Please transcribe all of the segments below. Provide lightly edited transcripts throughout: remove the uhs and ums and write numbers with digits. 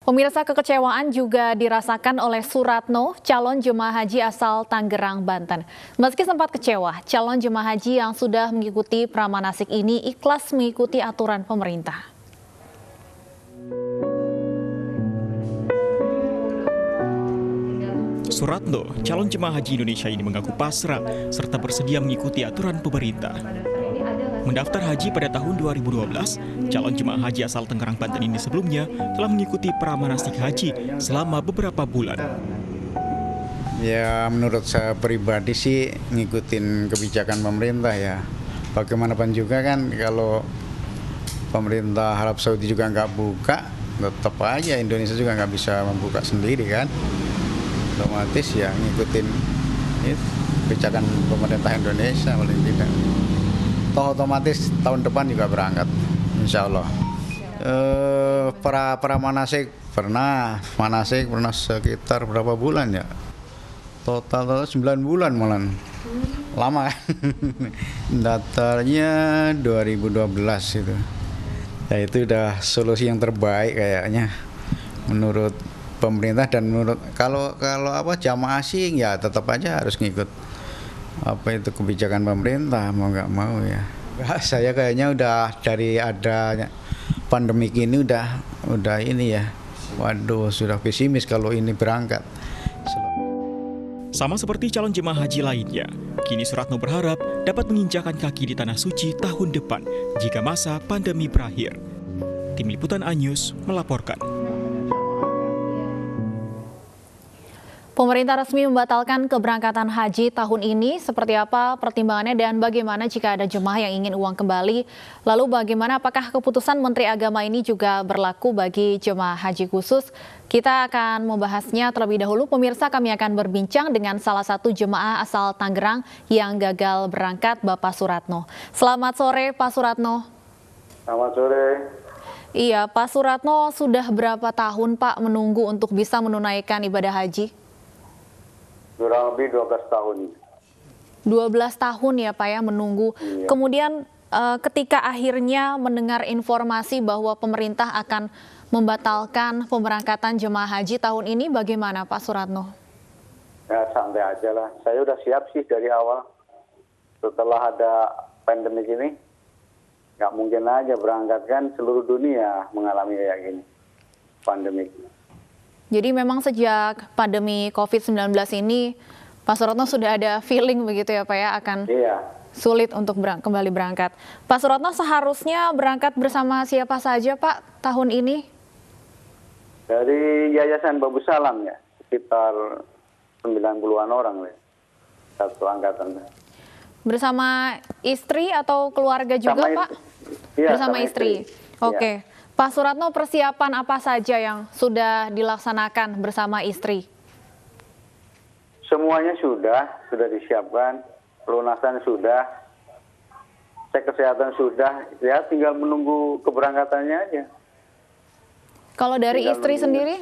Pemirsa, kekecewaan juga dirasakan oleh Suratno, calon jemaah haji asal Tangerang, Banten. Meski sempat kecewa, calon jemaah haji yang sudah mengikuti pramanasik ini ikhlas mengikuti aturan pemerintah. Suratno, calon jemaah haji Indonesia ini mengaku pasrah serta bersedia mengikuti aturan pemerintah. Mendaftar haji pada tahun 2012, calon jemaah haji asal Tangerang, Banten ini sebelumnya telah mengikuti pramanasik haji selama beberapa bulan. Ya, menurut saya pribadi sih ngikutin kebijakan pemerintah ya. Bagaimanapun juga kan kalau pemerintah Arab Saudi juga nggak buka, tetap aja Indonesia juga nggak bisa membuka sendiri kan. Otomatis ya ngikutin kebijakan pemerintah Indonesia paling tidak. Toh otomatis tahun depan juga berangkat, insya Allah. Pramanasik pernah sekitar berapa bulan ya? Total 9 bulan malah. Lama kan? Daftarnya 2012 itu. Ya itu udah solusi yang terbaik kayaknya menurut pemerintah dan menurut kalau jamaah asing ya tetap aja harus ngikut apa itu kebijakan pemerintah mau nggak mau ya. Saya kayaknya udah dari ada pandemi ini udah ini ya. Waduh, sudah pesimis kalau ini berangkat. Sama seperti calon jemaah haji lainnya, kini Suratno berharap dapat menginjakan kaki di Tanah Suci tahun depan jika masa pandemi berakhir. Tim Liputan Anyus melaporkan. Pemerintah resmi membatalkan keberangkatan haji tahun ini. Seperti apa pertimbangannya dan bagaimana jika ada jemaah yang ingin uang kembali? Lalu bagaimana apakah keputusan Menteri Agama ini juga berlaku bagi jemaah haji khusus? Kita akan membahasnya terlebih dahulu. Pemirsa, kami akan berbincang dengan salah satu jemaah asal Tangerang yang gagal berangkat, Bapak Suratno. Selamat sore, Pak Suratno. Selamat sore. Iya, Pak Suratno, sudah berapa tahun Pak menunggu untuk bisa menunaikan ibadah haji? Kurang lebih 12 tahun. 12 tahun ya Pak ya menunggu. Iya. Kemudian ketika akhirnya mendengar informasi bahwa pemerintah akan membatalkan pemberangkatan jemaah haji tahun ini, bagaimana Pak Suratno? Ya santai aja lah. Saya udah siap sih dari awal. Setelah ada pandemi ini, nggak mungkin aja berangkat kan, seluruh dunia mengalami kayak gini, pandemi. Jadi memang sejak pandemi COVID-19 ini, Pak Suratno sudah ada feeling begitu ya Pak ya, akan sulit untuk kembali berangkat. Pak Suratno seharusnya berangkat bersama siapa saja Pak tahun ini? Dari Yayasan Babu Salam ya, sekitar 90-an orang ya, satu angkatan. Bersama istri atau keluarga juga sama Pak? Iya, bersama istri. Oke. Ya. Pak Suratno, persiapan apa saja yang sudah dilaksanakan bersama istri? Semuanya sudah disiapkan, pelunasan sudah, cek kesehatan sudah, ya tinggal menunggu keberangkatannya aja. Kalau dari Tinggal istri menunggu. sendiri,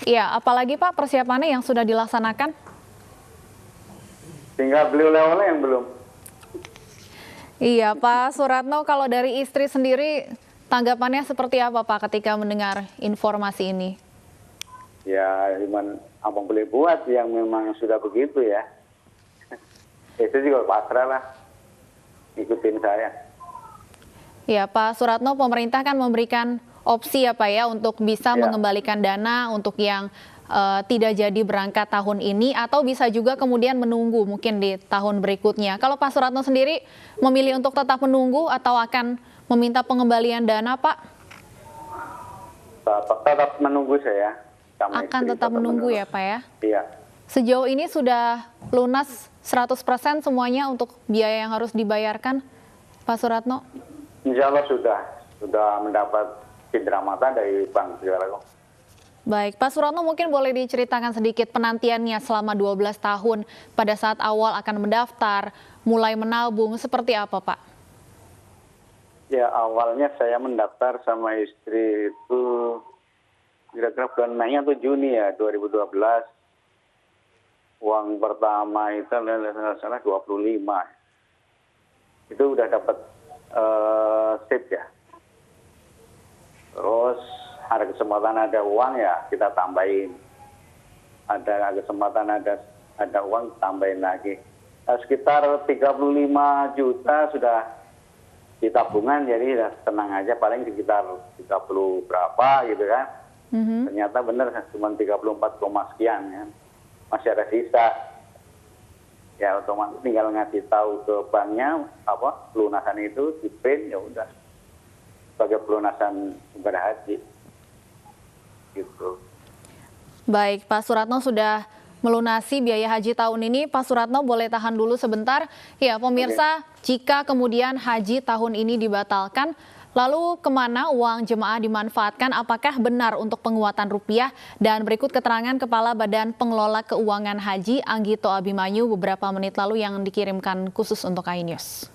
ya apalagi Pak persiapannya yang sudah dilaksanakan? Tinggal beli oleh-oleh yang belum. Iya Pak Suratno, kalau dari istri sendiri tanggapannya seperti apa Pak ketika mendengar informasi ini? Ya, cuman abang boleh buat yang memang sudah begitu ya. Itu juga pasrah lah, ikutin saya. Ya Pak Suratno, pemerintah kan memberikan opsi ya Pak ya untuk bisa mengembalikan dana untuk yang tidak jadi berangkat tahun ini atau bisa juga kemudian menunggu mungkin di tahun berikutnya. Kalau Pak Suratno sendiri memilih untuk tetap menunggu atau akan meminta pengembalian dana Pak? Tetap menunggu saya. Akan tetap menunggu ya Pak ya? Iya. Sejauh ini sudah lunas 100% semuanya untuk biaya yang harus dibayarkan Pak Suratno? Insya Allah sudah mendapat cindera mata dari bank segala. Baik, Pak Suratno mungkin boleh diceritakan sedikit penantiannya selama 12 tahun pada saat awal akan mendaftar, mulai menabung, seperti apa Pak? Ya awalnya saya mendaftar sama istri itu kira-kira bulan Mei atau Juni ya 2012. Uang pertama itu salah 25. Itu udah dapat SIP ya. Terus ada kesempatan ada uang ya kita tambahin. Ada kesempatan ada uang tambahin lagi. Sekitar 35 juta sudah di tabungan, jadi ya tenang aja, paling sekitar 30 berapa gitu kan. Ternyata benar cuma 34, sekian ya. Masih ada sisa. Ya otomatis tinggal ngasih tahu ke banknya pelunasan itu di print, ya udah sebagai pelunasan ibadah haji. Gitu. Baik, Pak Suratno sudah melunasi biaya haji tahun ini. Pak Suratno boleh tahan dulu sebentar. Ya, pemirsa, jika kemudian haji tahun ini dibatalkan, lalu kemana uang jemaah dimanfaatkan? Apakah benar untuk penguatan rupiah? Dan berikut keterangan Kepala Badan Pengelola Keuangan Haji Anggito Abimanyu beberapa menit lalu yang dikirimkan khusus untuk iNews.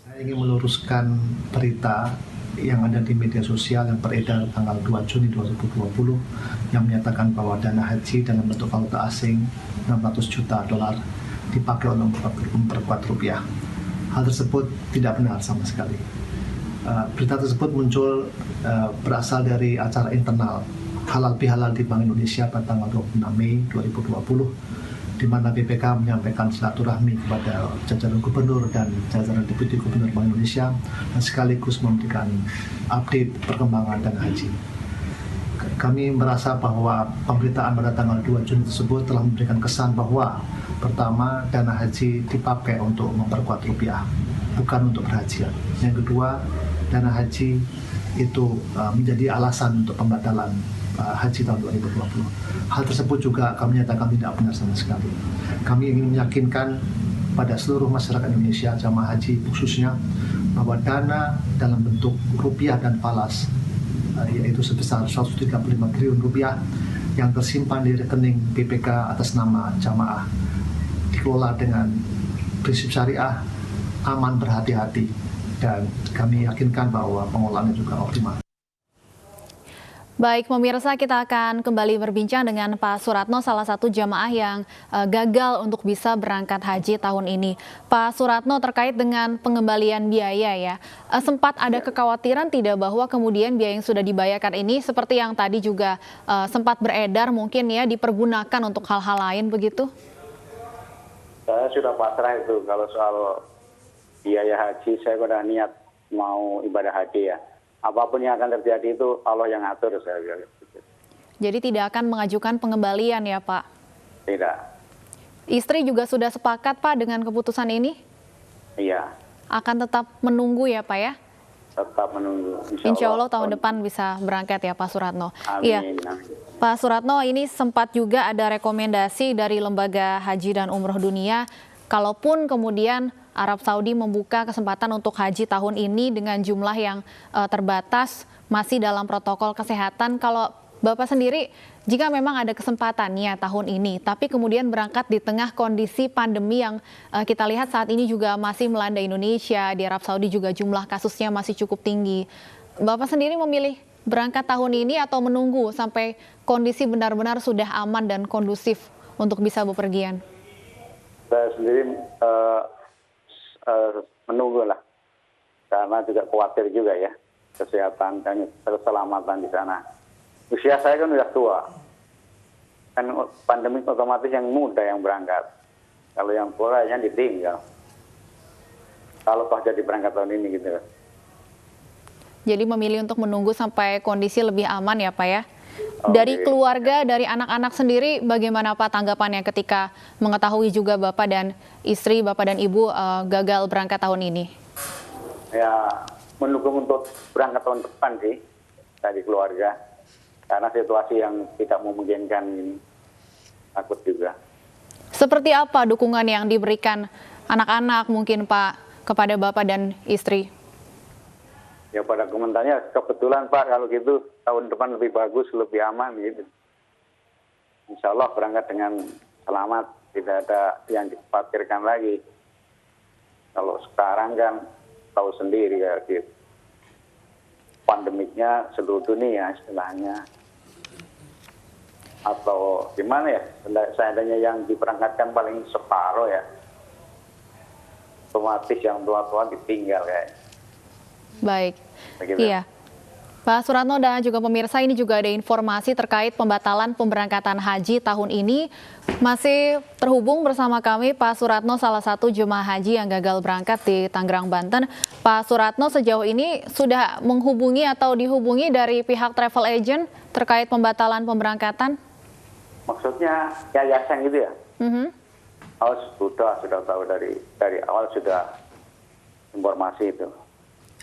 Saya ingin meluruskan berita yang ada di media sosial yang beredar tanggal 2 Juni 2020 yang menyatakan bahwa dana haji dalam bentuk valuta asing 600 juta dolar dipakai untuk memperkuat rupiah. Hal tersebut tidak benar sama sekali. Berita tersebut muncul berasal dari acara internal halal bihalal di Bank Indonesia pada tanggal 26 Mei 2020 di mana BPK menyampaikan silaturahmi kepada jajaran gubernur dan jajaran deputi gubernur Bank Indonesia dan sekaligus memberikan update perkembangan dana haji. Kami merasa bahwa pemberitaan pada tanggal 2 Juni tersebut telah memberikan kesan bahwa pertama, dana haji dipakai untuk memperkuat rupiah, bukan untuk berhajian. Yang kedua, dana haji itu menjadi alasan untuk pembatalan haji tahun 2020. Hal tersebut juga kami nyatakan tidak benar sama sekali. Kami ingin meyakinkan pada seluruh masyarakat Indonesia, jamaah haji khususnya, bahwa dana dalam bentuk rupiah dan falas, yaitu sebesar 135 triliun rupiah yang tersimpan di rekening BPK atas nama jamaah, dikelola dengan prinsip syariah, aman, berhati-hati, dan kami yakinkan bahwa pengelolaannya juga optimal. Baik, pemirsa, kita akan kembali berbincang dengan Pak Suratno, salah satu jamaah yang gagal untuk bisa berangkat haji tahun ini. Pak Suratno, terkait dengan pengembalian biaya ya, sempat ada kekhawatiran tidak bahwa kemudian biaya yang sudah dibayarkan ini seperti yang tadi juga sempat beredar mungkin ya dipergunakan untuk hal-hal lain begitu? Saya sudah pasrah itu kalau soal biaya haji, saya sudah niat mau ibadah haji ya. Apapun yang akan terjadi itu Allah yang atur, saya bilang. Jadi tidak akan mengajukan pengembalian ya Pak? Tidak. Istri juga sudah sepakat Pak dengan keputusan ini? Iya. Akan tetap menunggu ya Pak ya? Tetap menunggu. Insya Allah tahun depan bisa berangkat ya Pak Suratno. Amin. Iya. Amin. Pak Suratno, ini sempat juga ada rekomendasi dari Lembaga Haji dan Umroh Dunia, kalaupun kemudian Arab Saudi membuka kesempatan untuk haji tahun ini dengan jumlah yang terbatas, masih dalam protokol kesehatan. Kalau Bapak sendiri, jika memang ada kesempatannya tahun ini, tapi kemudian berangkat di tengah kondisi pandemi yang kita lihat saat ini juga masih melanda Indonesia, di Arab Saudi juga jumlah kasusnya masih cukup tinggi. Bapak sendiri memilih berangkat tahun ini atau menunggu sampai kondisi benar-benar sudah aman dan kondusif untuk bisa bepergian? Saya sendiri menunggu lah, karena juga khawatir juga ya kesehatan dan keselamatan di sana. Usia saya kan sudah tua, kan pandemi otomatis yang muda yang berangkat, kalau yang tua yang ditinggal. Kalau toh jadi berangkat tahun ini gitu. Jadi memilih untuk menunggu sampai kondisi lebih aman ya Pak ya. Dari keluarga, dari anak-anak sendiri, bagaimana Pak tanggapannya ketika mengetahui juga Bapak dan istri, Bapak dan Ibu gagal berangkat tahun ini? Ya, mendukung untuk berangkat tahun depan sih dari keluarga, karena situasi yang tidak memungkinkan ini, takut juga. Seperti apa dukungan yang diberikan anak-anak mungkin Pak kepada Bapak dan istri? Ya pada komentarnya, kebetulan Pak kalau gitu tahun depan lebih bagus, lebih aman gitu. Insya Allah berangkat dengan selamat, tidak ada yang dikhawatirkan lagi. Kalau sekarang kan tahu sendiri ya gitu. Pandemiknya seluruh dunia istilahnya. Atau gimana ya, seandainya yang diberangkatkan paling separuh ya. Otomatis yang tua-tua ditinggal kayak. Baik, begitu. Iya. Pak Suratno dan juga pemirsa, ini juga ada informasi terkait pembatalan pemberangkatan haji tahun ini. Masih terhubung bersama kami Pak Suratno, salah satu jemaah haji yang gagal berangkat di Tangerang, Banten. Pak Suratno, sejauh ini sudah menghubungi atau dihubungi dari pihak travel agent terkait pembatalan pemberangkatan? Maksudnya yayasan gitu ya? Oh, sudah tahu dari awal sudah informasi itu.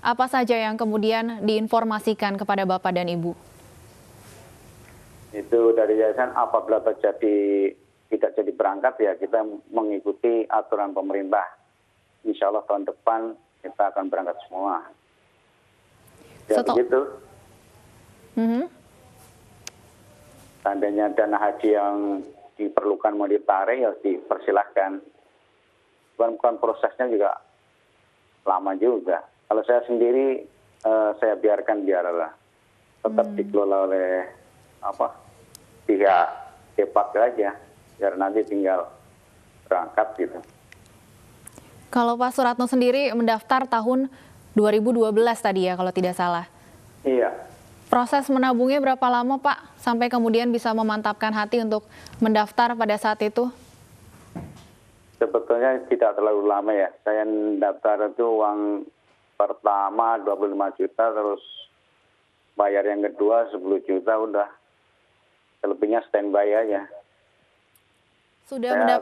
Apa saja yang kemudian diinformasikan kepada Bapak dan Ibu? Itu dari yayasan apabila tidak jadi berangkat ya kita mengikuti aturan pemerintah. Insya Allah tahun depan kita akan berangkat semua. Ya begitu. Seandainya dana haji yang diperlukan mau ditarik ya dipersilahkan. Bukan prosesnya juga lama juga. Kalau saya sendiri, saya biarkan biarlah. Tetap dikelola oleh pihak Depak aja, biar nanti tinggal berangkat gitu. Kalau Pak Suratno sendiri mendaftar tahun 2012 tadi ya, kalau tidak salah. Iya. Proses menabungnya berapa lama Pak, sampai kemudian bisa memantapkan hati untuk mendaftar pada saat itu? Sebetulnya tidak terlalu lama ya. Saya daftar itu uang pertama 25 juta, terus bayar yang kedua 10 juta, udah selebihnya standby aja. Saya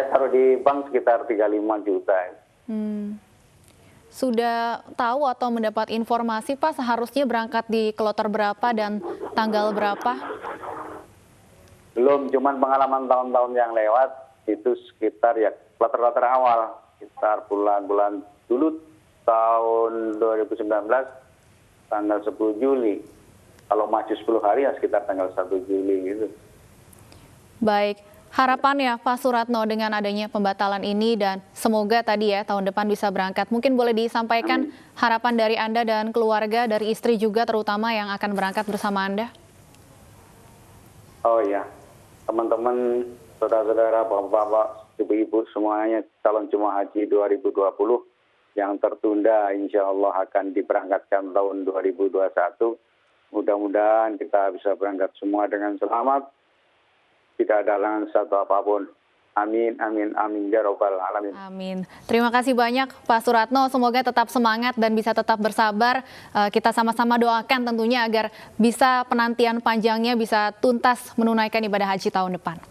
taruh di bank sekitar 35 juta. Sudah tahu atau mendapat informasi Pak seharusnya berangkat di kloter berapa dan tanggal berapa? Belum, cuman pengalaman tahun-tahun yang lewat itu sekitar ya kloter-kloter awal, sekitar bulan-bulan dulu tahun 2019 tanggal 10 Juli. Kalau maju 10 hari ya sekitar tanggal 1 Juli gitu. Baik, harapannya Pak Suratno dengan adanya pembatalan ini dan semoga tadi ya tahun depan bisa berangkat. Mungkin boleh disampaikan harapan dari Anda dan keluarga, dari istri juga terutama yang akan berangkat bersama Anda? Oh ya, teman-teman, saudara-saudara, bapak-bapak, ibu-ibu semuanya calon jemaah haji 2020 yang tertunda insya Allah akan diberangkatkan tahun 2021. Mudah-mudahan kita bisa berangkat semua dengan selamat. Tidak ada halangan satu apapun. Amin, amin, amin, ya robbal alamin. Amin. Terima kasih banyak Pak Suratno. Semoga tetap semangat dan bisa tetap bersabar. Kita sama-sama doakan tentunya agar bisa penantian panjangnya bisa tuntas menunaikan ibadah haji tahun depan.